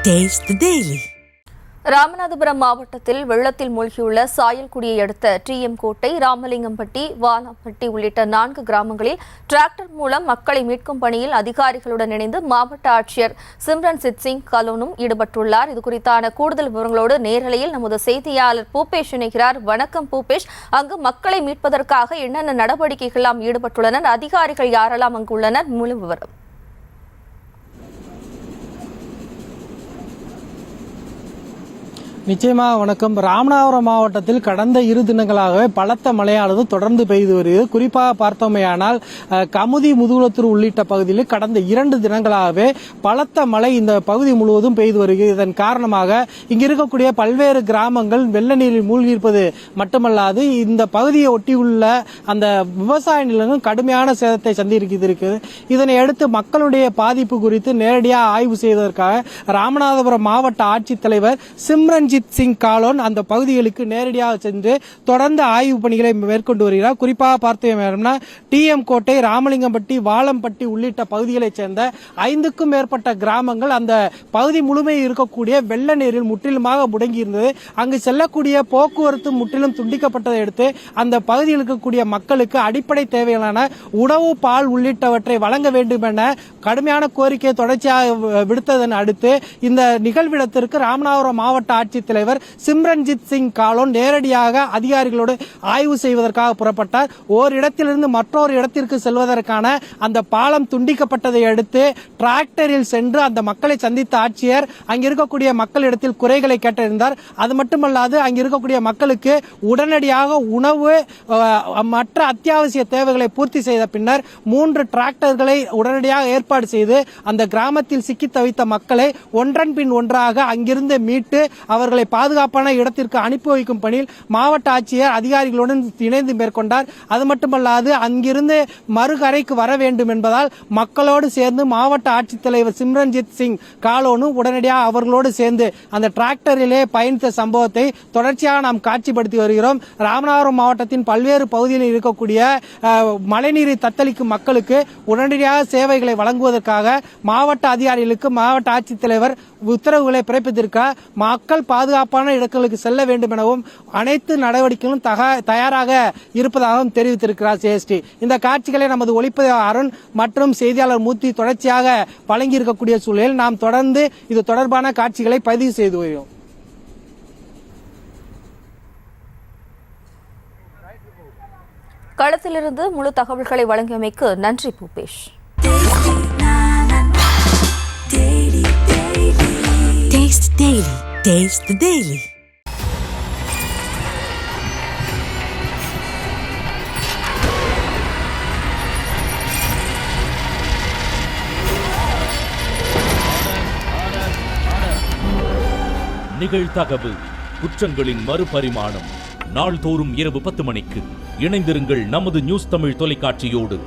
Taste the Daily. Ramanathapuram மாவட்டத்தில் வெள்ளத்தில் மூழ்கியுள்ள சாயல்குடியை அடுத்த டிஎம் கோட்டை, ராமலிங்கம்பட்டி, வாலாப்பட்டி உள்ளிட்ட 4 கிராமங்களில் டிராக்டர் மூலம் மக்களை மீட்கும் பணியில் அதிகாரிகளுடன் இணைந்து மாவட்ட ஆட்சியர் சிம்ரன்ஜித் சிங் கலோனும் ஈடுபட்டுள்ளார். இதுகுறித்தான கூடுதல் விவரங்களோடு நேரலையில் நமது செய்தியாளர் பூபேஷ் இணைகிறார். வணக்கம் பூபேஷ், அங்கு மக்களை மீட்பதற்காக என்னென்ன நடவடிக்கைகள் ஈடுபட்டுள்ளனர், அதிகாரிகள் யாரெல்லாம் அங்கு உள்ளனர், முழு விவரம். நிச்சயமாக வணக்கம். ராமநாதபுரம் மாவட்டத்தில் கடந்த 2 தினங்களாகவே பலத்த மழையானது தொடர்ந்து பெய்து வருகிறது. குறிப்பாக பார்த்தோமேயானால் கமுதி, முதுகுளத்தூர் உள்ளிட்ட பகுதியில் கடந்த 2 தினங்களாகவே பலத்த மழை இந்த பகுதி முழுவதும் பெய்து வருகிறது. இதன் காரணமாக இங்கு இருக்கக்கூடிய பல்வேறு கிராமங்கள் வெள்ள நீரில் மூழ்கியிருப்பது மட்டுமல்லாது இந்த பகுதியை ஒட்டியுள்ள அந்த விவசாய நிலங்களும் கடுமையான சேதத்தை சந்திக்கிறது. இதனை அடுத்து மக்களுடைய பாதிப்பு குறித்து நேரடியாக ஆய்வு செய்வதற்காக ராமநாதபுரம் மாவட்ட ஆட்சித்தலைவர் சிம்ரன்ஜித் சிங் காலோன் அந்த பகுதிகளுக்கு நேரடியாக சென்று தொடர்ந்து ஆய்வு பணிகளை மேற்கொண்டு வருகிறார். குறிப்பாக பார்த்தோம்னா டிஎம் கோட்டை, ராமலிங்கம்பட்டி, வாலம்பட்டி உள்ளிட்ட பகுதிகளைச் சேர்ந்த 5க்கும் மேற்பட்ட கிராமங்கள் அந்த பகுதி முழுமையில் இருக்கக்கூடிய வெள்ள நீரில் முற்றிலுமாக முடங்கியிருந்தது. அங்கு செல்லக்கூடிய போக்குவரத்து முற்றிலும் துண்டிக்கப்பட்டதை அடுத்து அந்த பகுதியில் இருக்கக்கூடிய மக்களுக்கு அடிப்படை தேவையான உணவு, பால் உள்ளிட்டவற்றை வழங்க வேண்டும் என கடுமையான கோரிக்கையை தொடர்ச்சியாக விடுத்ததன் அடுத்து இந்த நிகழ்விடத்திற்கு ராமநாதபுரம் மாவட்ட ஆட்சித்தலைவர் சிம்ரன்ஜித் சிங் காலோன் நேரடியாக அதிகாரிகளோடு ஆய்வு செய்வதற்காக புறப்பட்டார். ஓரிடத்திலிருந்து மற்றொரு இடத்திற்கு செல்வதற்கான அந்த பாலம் துண்டிக்கப்பட்டதை அடுத்து டிராக்டரில் சென்று அந்த மக்களை சந்தித்த ஆட்சியர் அங்கு இருக்கக்கூடிய மக்களிடத்தில் குறைகளை கேட்டறிந்தார். அது மட்டுமல்லாது அங்கு இருக்கக்கூடிய மக்களுக்கு உடனடியாக உணவு, மற்ற அத்தியாவசிய தேவைகளை பூர்த்தி செய்த பின்னர் 3 டிராக்டர்களை உடனடியாக ஏற்பாடு செய்து அந்த கிராமத்தில் சிக்கி தவித்த மக்களை ஒன்றன் பின் ஒன்றாக அங்கிருந்து மீட்டு அவர்களை பாதுகாப்பான இடத்திற்கு அனுப்பி வைக்கும் பணியில் மாவட்ட ஆட்சியர் அதிகாரிகளுடன் இணைந்து மேற்கொண்டார். அது மட்டுமல்லாது அங்கிருந்து மறுகரைக்கு வர வேண்டும் என்பதால் மக்களோடு சேர்ந்து மாவட்ட ஆட்சித்தலைவர் சிம்ரன்ஜித் சிங் காலோனும் உடனடியாக அவர்களோடு சேர்ந்து அந்த டிராக்டரிலே பயணித்த சம்பவத்தை தொடர்ச்சியாக நாம் காட்சிப்படுத்தி வருகிறோம். ராமநாதபுரம் மாவட்டத்தின் பல்வேறு பகுதிகளில் இருக்கக்கூடிய மழைநீரை தத்தளிக்கும் மக்களுக்கு உடனடியாக சேவைகளை வழங்குவதற்காக மாவட்ட அதிகாரிகளுக்கு மாவட்ட ஆட்சித்தலைவர் உத்தரவுகளை பிறப்பித்திருக்கிறார். மக்கள் பாதுகாப்பான இடங்களுக்கு செல்ல வேண்டும் எனவும் அனைத்து நடவடிக்கைகளும் தயாராக இருப்பதாகவும் தெரிவித்திருக்கிறார் ஜேஎஸ்டி. இந்த காட்சிகளை நமது ஒளிப்பதிவாளர் அருண் மற்றும் செய்தியாளர் மூர்த்தி தொடர்ச்சியாக வழங்கி இருக்கக்கூடிய சூழலில் நாம் தொடர்ந்து இது தொடர்பான காட்சிகளை பதிவு செய்து வருகிறோம். களத்திலிருந்து முழு தகவல்களை வழங்கியமைக்கு நன்றி Bhupesh. Taste Daily. Taste the Daily. நிகழ்தகவு குற்றங்களின் மறுபரிமாணம் நாள்தோறும் இரவு 10 மணிக்கு இணைந்திருங்கள் நமது நியூஸ் தமிழ் தொலைக்காட்சியோடு.